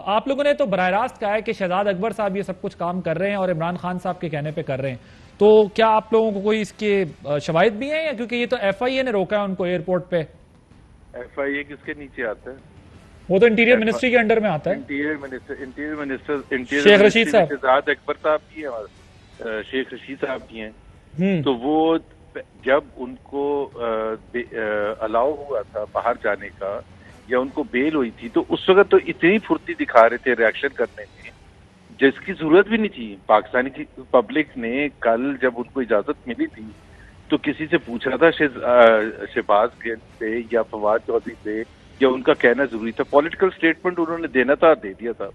आप लोगों ने तो बराह रास्त कहा है कि शहजाद अकबर साहब ये सब कुछ काम कर रहे हैं और इमरान खान साहब के कहने पे कर रहे हैं, तो क्या आप लोगों को कोई इसके शवाहिद भी हैं, या क्योंकि ये तो FIA ने रोका है उनको एयरपोर्ट पे? FIA किसके नीचे आता है? वो तो इंटीरियर मिनिस्ट्री के अंडर में आता है। इंटीरियर मिनिस्टर शेख रशीद साहब, शहजाद अकबर साहब की है, शेख रशीद साहब की हैं। तो वो जब उनको अलाउ हुआ था बाहर जाने का या उनको बेल हुई थी, तो उस वक्त तो इतनी फुर्ती दिखा रहे थे रिएक्शन करने में जिसकी जरूरत भी नहीं थी। पाकिस्तानी की पब्लिक ने कल जब उनको इजाजत मिली थी तो किसी से पूछा था शहबाज गिल से या फवाद चौधरी से, या उनका कहना जरूरी था? पॉलिटिकल स्टेटमेंट उन्होंने देना था, दे दिया था।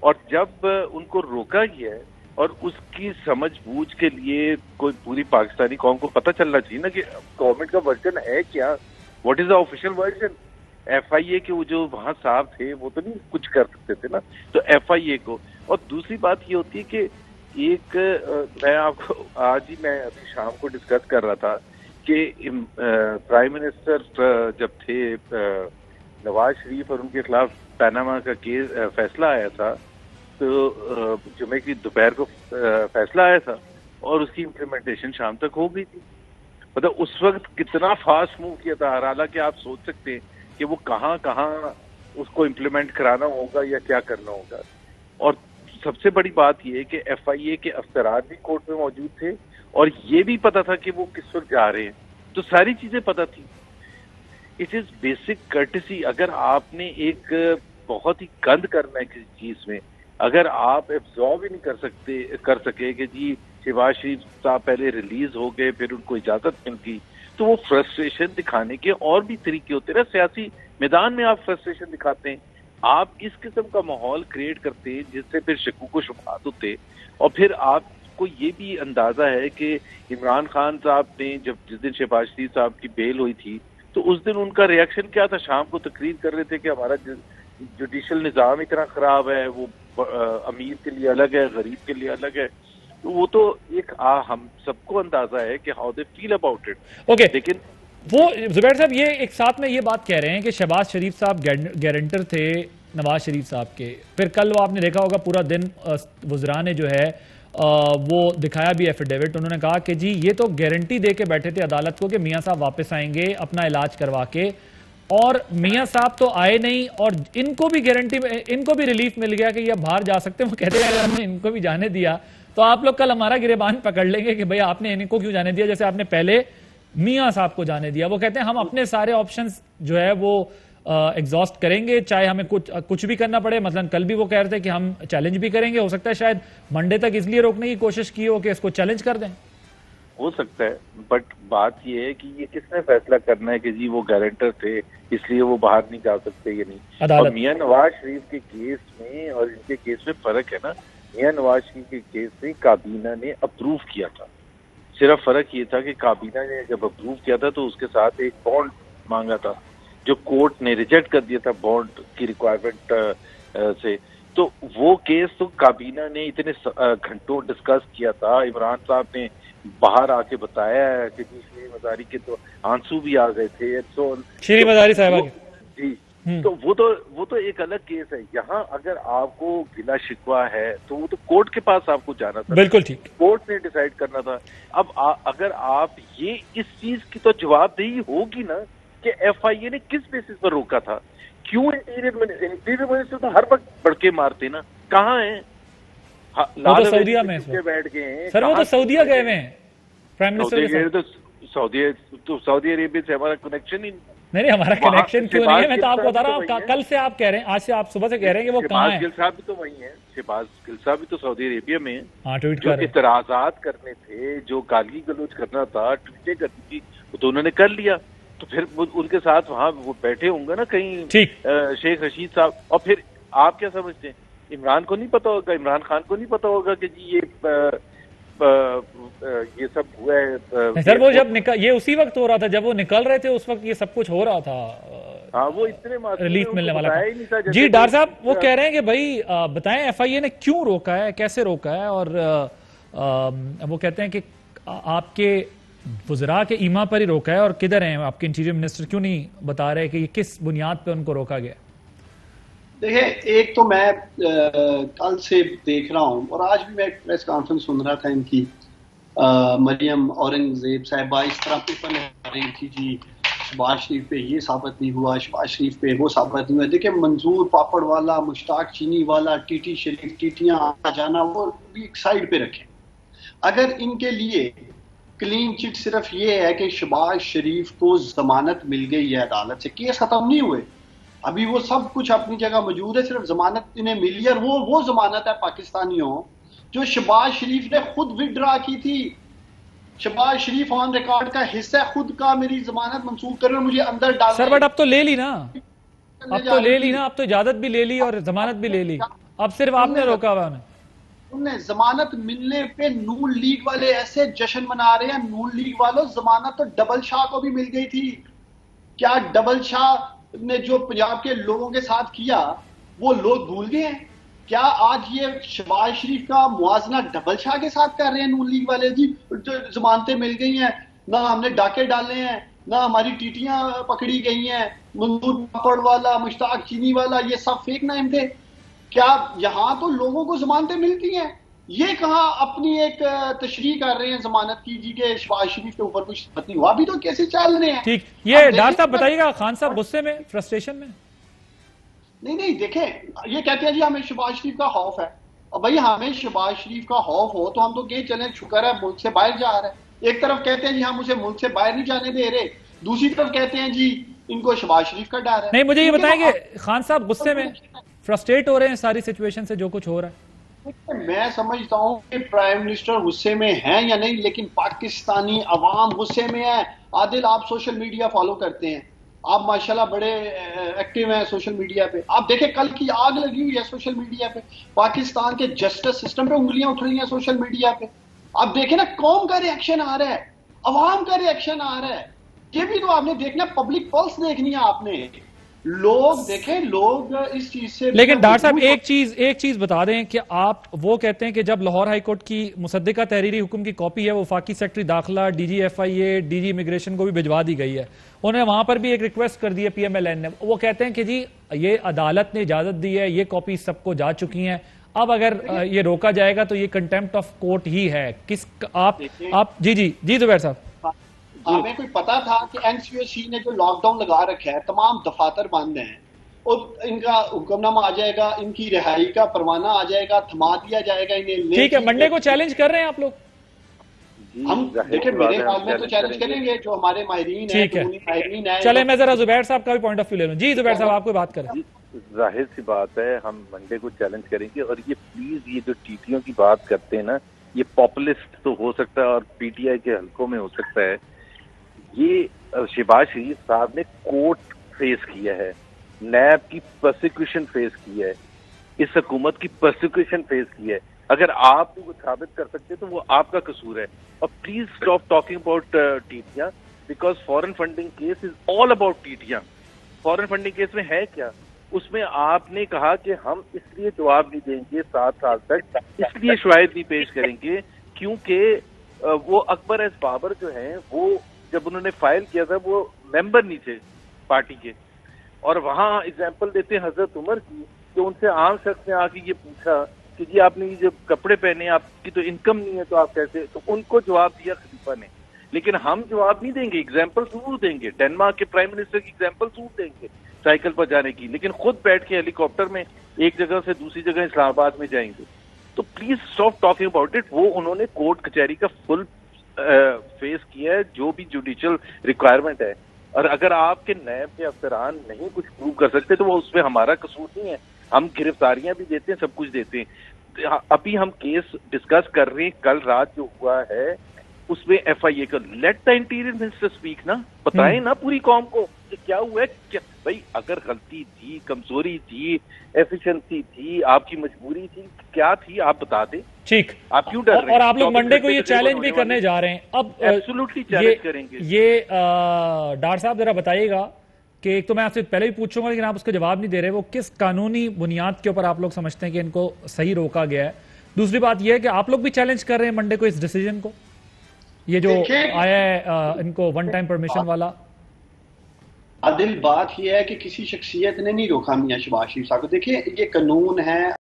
और जब उनको रोका गया है और उसकी समझ बूझ के लिए कोई पूरी पाकिस्तानी कौम को पता चलना चाहिए ना कि गवर्नमेंट का वर्जन है क्या, what is the official version. FIA के वो जो वहां साहब थे वो तो नहीं कुछ कर सकते थे ना, तो FIA को। और दूसरी बात ये होती है कि मैं आपको आज ही, मैं अभी शाम को डिस्कस कर रहा था कि प्राइम मिनिस्टर जब थे नवाज शरीफ और उनके खिलाफ पैनामा का केस फैसला आया था, तो जुमे की दोपहर को फैसला आया था और उसकी इम्प्लीमेंटेशन शाम तक हो गई थी। मतलब उस वक्त कितना फास्ट मूव किया था। हालांकि आप सोच सकते हैं कि वो कहाँ कहाँ उसको इम्प्लीमेंट कराना होगा या क्या करना होगा। और सबसे बड़ी बात यह है कि FIA के अफसरान भी कोर्ट में मौजूद थे और ये भी पता था कि वो किस वक्त जा रहे हैं, तो सारी चीजें पता थी। It is basic courtesy. अगर आपने एक बहुत ही गंद करना है किसी चीज में, अगर आप एब्जॉर्ब ही नहीं कर सके कि जी शहबाज शरीफ साहब पहले रिलीज हो गए फिर उनको इजाजत मिल गई, तो वो फ्रस्ट्रेशन दिखाने के और भी तरीके होते हैं ना। सियासी मैदान में आप फ्रस्ट्रेशन दिखाते हैं, आप इस किस्म का माहौल क्रिएट करते हैं जिससे फिर शकूक व शुबहात होते। और फिर आपको ये भी अंदाजा है कि इमरान खान साहब ने जब जिस दिन शहबाज शरीफ साहब की बेल हुई थी, तो उस दिन उनका रिएक्शन क्या था? शाम को तकरीर कर रहे थे कि हमारा जुडिशल निज़ाम इतना खराब है, वो अमीर के लिए अलग है, गरीब के लिए अलग है। तो वो तो एक हम सबको अंदाजा है कि how they feel about it. Okay, लेकिन वो जुबैर साहब ये एक साथ में ये बात कह रहे हैं कि शहबाज शरीफ साहब गारंटर थे नवाज शरीफ साहब के। फिर कल वो आपने देखा होगा पूरा दिन वज़रा ने जो है वो दिखाया भी एफिडेविट। उन्होंने कहा कि जी ये तो गारंटी दे के बैठे थे अदालत को कि मियाँ साहब वापस आएंगे अपना इलाज करवा के, और मियाँ साहब तो आए नहीं और इनको भी गारंटी, इनको भी रिलीफ मिल गया कि ये बाहर जा सकते हैं। वो कहते हैं अगर हमने इनको भी जाने दिया तो आप लोग कल हमारा गिरेबान पकड़ लेंगे कि भैया आपने इनको क्यों जाने दिया, जैसे आपने पहले मियाँ साहब को जाने दिया। वो कहते हैं हम अपने सारे ऑप्शंस जो है वो एग्जॉस्ट करेंगे, चाहे हमें कुछ भी करना पड़े। मतलब कल भी वो कह रहे थे कि हम चैलेंज भी करेंगे, हो सकता है शायद मंडे तक इसलिए रोकने की कोशिश की हो कि इसको चैलेंज कर दें। हो सकता है, बट बात ये है कि ये किसने फैसला करना है कि जी वो गारंटर थे इसलिए वो बाहर नहीं जा सकते, ये नहीं। और मियां नवाज शरीफ के केस में और इनके केस में फर्क है ना। मियां नवाज शरीफ के केस में काबीना ने अप्रूव किया था, सिर्फ फर्क ये था कि काबीना ने जब अप्रूव किया था तो उसके साथ एक बॉन्ड मांगा था जो कोर्ट ने रिजेक्ट कर दिया था बॉन्ड की रिक्वायरमेंट से। तो वो केस तो काबीना ने इतने घंटों डिस्कस किया था। इमरान साहब ने बाहर आके बताया है कि जी शीरी मजारी के तो आंसू भी आ गए थे, शीरी मजारी साहबा जी। तो वो तो एक अलग केस है। यहाँ अगर आपको गिला शिकवा है तो वो तो कोर्ट के पास आपको जाना था, बिल्कुल ठीक, कोर्ट ने डिसाइड करना था। अब अगर आप ये इस चीज की तो जवाबदेही होगी ना कि FIA ने किस बेसिस पर रोका था। क्यों इंटीरियर मिनिस्टर तो हर वक्त बड़के मारते ना, कहाँ है? वो तो सऊदीया में बैठ गए हैं सर, वो तो सऊदीया गए हैं प्राइम मिनिस्टर। तो सऊदी अरेबिया से हमारा कनेक्शन ही नहीं, हमारा कनेक्शन क्यों नहीं है? मैं तो आपको बता रहा हूँ, कल से आप कह रहे हैं, आज से आप सुबह से कह रहे हैं कि वो कहाँ है। गिल साहब भी तो वही है, शहबाज गिल साहब भी तो सऊदी अरेबिया में है। हाँ, ट्वीट जो इतराजात करने थे, जो गाली गलौज करना था, ट्वीटें करनी थी, वो तो उन्होंने कर लिया। तो फिर उनके साथ वहां वो बैठे होंगे ना कहीं शेख रशीद साहब। और फिर आप क्या समझते हैं, इमरान को नहीं पता होगा, इमरान खान को नहीं पता होगा कि जी ये सब हुआ है? सर वो जब ये उसी वक्त हो रहा था जब वो निकल रहे थे, उस वक्त ये सब कुछ हो रहा था। हाँ, वो इतने रिलीफ मिलने वाला था। जी डार साहब वो कह रहे हैं कि भाई बताएं FIA ने क्यों रोका है, कैसे रोका है, और वो कहते हैं कि आपके वज़रा के ईमा पर ही रोका है, और किधर हैं आपके इंटीरियर मिनिस्टर, क्यों नहीं बता रहे कि किस बुनियाद पे उनको रोका गया? देखिए, एक तो मैं कल से देख रहा हूँ और आज भी मैं एक प्रेस कॉन्फ्रेंस सुन रहा था इनकी। मरियम औरंगजेब साहिबा इस तरह पेपर लगा रही थी जी, शहबाज शरीफ पे ये साबित नहीं हुआ, शहबाज शरीफ पे वो साबित नहीं हुआ। देखिए, मंजूर पापड़ वाला, मुश्ताक चीनी वाला, टीटी शरीफ, टीटियां आना जाना, वो भी एक साइड पे रखें। अगर इनके लिए क्लीन चिट सिर्फ ये है कि शहबाज शरीफ को जमानत मिल गई है अदालत से, केस खत्म नहीं हुए, अभी वो सब कुछ अपनी जगह मौजूद है, सिर्फ जमानत इन्हें मिली है। और वो जमानत है पाकिस्तानियों जो शहबाज शरीफ ने खुद विड्रा की थी। शहबाज शरीफ ऑन रिकॉर्ड का हिस्सा खुद का, मेरी जमानत मंसूख करो, मुझे अंदर डाल। सर बट अब तो ले ली ना, अब तो ले ली ना, अब तो इजाजत भी ले ली और जमानत भी ले ली, अब सिर्फ आपने रोका हुआ है। उन्हें जमानत मिलने पे नून लीग वाले ऐसे जश्न मना रहे हैं। नून लीग वालों, जमानत तो डबल शाह को भी मिल गई थी। क्या डबल शाह ने जो पंजाब के लोगों के साथ किया वो लोग भूल गए हैं? क्या आज ये शहबाज शरीफ का मुआवजा डबल शाह के साथ कर रहे हैं नून लीग वाले? जी, जो जमानतें मिल गई हैं, ना हमने डाके डाले हैं, ना हमारी टीटियां पकड़ी गई हैं, मंजूर पापड़ वाला, मुश्ताक चीनी वाला, ये सब फेक नाम थे। क्या यहां तो लोगों को जमानतें मिलती हैं? ये कहां अपनी एक तशरीह कर रहे हैं जमानत की जी के शहबाज शरीफ के ऊपर कुछ नहीं हुआ, अभी तो कैसे चल रहे हैं। ठीक, ये डॉक्टर साहब बताइएगा, खान साहब गुस्से में, फ्रस्ट्रेशन में? नहीं, देखें, ये कहते हैं जी हमें शहबाज शरीफ का खौफ है। और भाई, हमें शहबाज शरीफ का खौफ हो तो हम तो कह चले शुक्र है मुल्क से बाहर जा रहे हैं। एक तरफ कहते हैं जी हम उसे मुल्क से बाहर नहीं जाने दे रहे, दूसरी तरफ कहते हैं जी इनको शहबाज शरीफ का डर है। नहीं, मुझे ये बताएंगे, खान साहब गुस्से में, फ्रस्ट्रेट हो रहे हैं सारी सिचुएशन से जो कुछ हो रहा है? मैं समझता हूं कि प्राइम मिनिस्टर गुस्से में हैं या नहीं, लेकिन पाकिस्तानी अवाम गुस्से में है। आदिल, आप सोशल मीडिया फॉलो करते हैं, आप माशाल्लाह बड़े एक्टिव हैं सोशल मीडिया पे। आप देखें, कल की आग लगी हुई है सोशल मीडिया पे, पाकिस्तान के जस्टिस सिस्टम पे उंगलियां उठ रही हैं सोशल मीडिया पे। आप देखें ना, कौम का रिएक्शन आ रहा है, अवाम का रिएक्शन आ रहा है। ये भी तो आपने देखना, पब्लिक पल्स देखनी है आपने। लोग देखें, लोग इस चीज से। लेकिन डॉक्टर साहब एक चीज बता दें कि आप वो कहते हैं कि जब लाहौर हाई कोर्ट की मुसद्दिका तहरीरी हुक्म की कॉपी है वो वफाकी सेक्रेटरी दाखिला, डीजी FIA, डीजी इमिग्रेशन को भी भिजवा दी गई है, उन्होंने वहां पर भी एक रिक्वेस्ट कर दी है PMLN ने। वो कहते हैं कि जी ये अदालत ने इजाजत दी है, ये कॉपी सबको जा चुकी हैं, अब अगर ये रोका जाएगा तो ये कंटेम्प्ट ऑफ कोर्ट ही है। किस आप जी जुबैर साहब, हमें कोई पता था कि NCOC ने जो लॉकडाउन लगा रखा है, तमाम दफातर बंद हैं, और इनका हुक्मनामा आ जाएगा, इनकी रिहाई का परवाना आ जाएगा, थमा दिया जाएगा इन्हें। ठीक है, मंडे को चैलेंज कर रहे हैं आप लोग? हम देखिए, मेरे ख्याल में तो चैलेंज करेंगे जो हमारे माहिरीन है। चले, मैं जरा जुबैर साहब का भी पॉइंट ऑफ व्यू ले लूं। जी जुबैर साहब, आपको बात करें। जाहिर सी बात है, हम मंडे को चैलेंज करेंगे। और ये प्लीज, ये जो टीटियों की बात करते हैं ना, ये पॉपुलिस्ट तो हो सकता है और PTI के हलकों में हो सकता है। ये शहबाज शरीफ साहब ने कोर्ट फेस किया है, नैब की प्रोसिक्यूशन फेस की है, इस हुकूमत की प्रोसिक्यूशन फेस की है। अगर आप कुछ साबित कर सकते तो वो आपका कसूर है। और प्लीज स्टॉप टॉकिंग अबाउट टीटियां, because foreign funding case is all about टीटियां। फॉरेन फंडिंग केस में है क्या? उसमें आपने कहा कि हम इसलिए जवाब नहीं देंगे 7 साल तक, इसलिए शवाहिद नहीं पेश करेंगे क्योंकि वो अकबर एस बाबर जो हैं, वो जब उन्होंने फाइल किया था वो मेंबर नहीं थे पार्टी के। और वहां एग्जाम्पल देते हैं हजरत उमर की, तो उनसे आम शख्स ने आके ये पूछा कि जी आपने ये जो कपड़े पहने, आपकी तो इनकम नहीं है, तो आप कैसे? तो उनको जवाब दिया खलीफा ने। लेकिन हम जवाब नहीं देंगे, एग्जाम्पल जरूर देंगे, डेनमार्क के प्राइम मिनिस्टर की एग्जाम्पल जरूर देंगे साइकिल पर जाने की, लेकिन खुद बैठ के हेलीकॉप्टर में एक जगह से दूसरी जगह इस्लामाबाद में जाएंगे। तो please stop talking about it. वो उन्होंने कोर्ट कचहरी का फुल फेस किया है, जो भी जुडिशियल रिक्वायरमेंट है। और अगर आपके नैब के अफसरान नहीं कुछ प्रूव कर सकते तो वो उसमें हमारा कसूर नहीं है। हम गिरफ्तारियां भी देते हैं, सब कुछ देते हैं। अभी हम केस डिस्कस कर रहे हैं, कल रात जो हुआ है उसमें FIA का, let the interior minister speak ना, बताएं ना पूरी कौम को कि क्या हुआ है। क्या भाई, अगर गलती थी, कमजोरी थी, एफिशिएंसी थी, आपकी मजबूरी थी, क्या थी, आप बता दें। ठीक, आप क्यों डर रहे हैं? और आप लोग मंडे को ये चैलेंज भी करने जा रहे हैं। अब एब्सोल्युटली चैलेंज करेंगे। ये डॉक्टर साहब जरा बताइएगा कि एक तो मैं आपसे पहले भी पूछूंगा लेकिन आप उसका जवाब नहीं दे रहे, वो किस कानूनी बुनियाद के ऊपर आप लोग समझते हैं कि इनको सही रोका गया है? दूसरी बात यह है कि आप लोग भी चैलेंज कर रहे हैं मंडे को इस डिसीजन को, ये जो आया है इनको वन टाइम परमिशन वाला। आदिल बात यह है कि किसी शख्सियत ने नहीं रोका मियां शहबाज शरीफ साहब को। देखिए ये कानून है,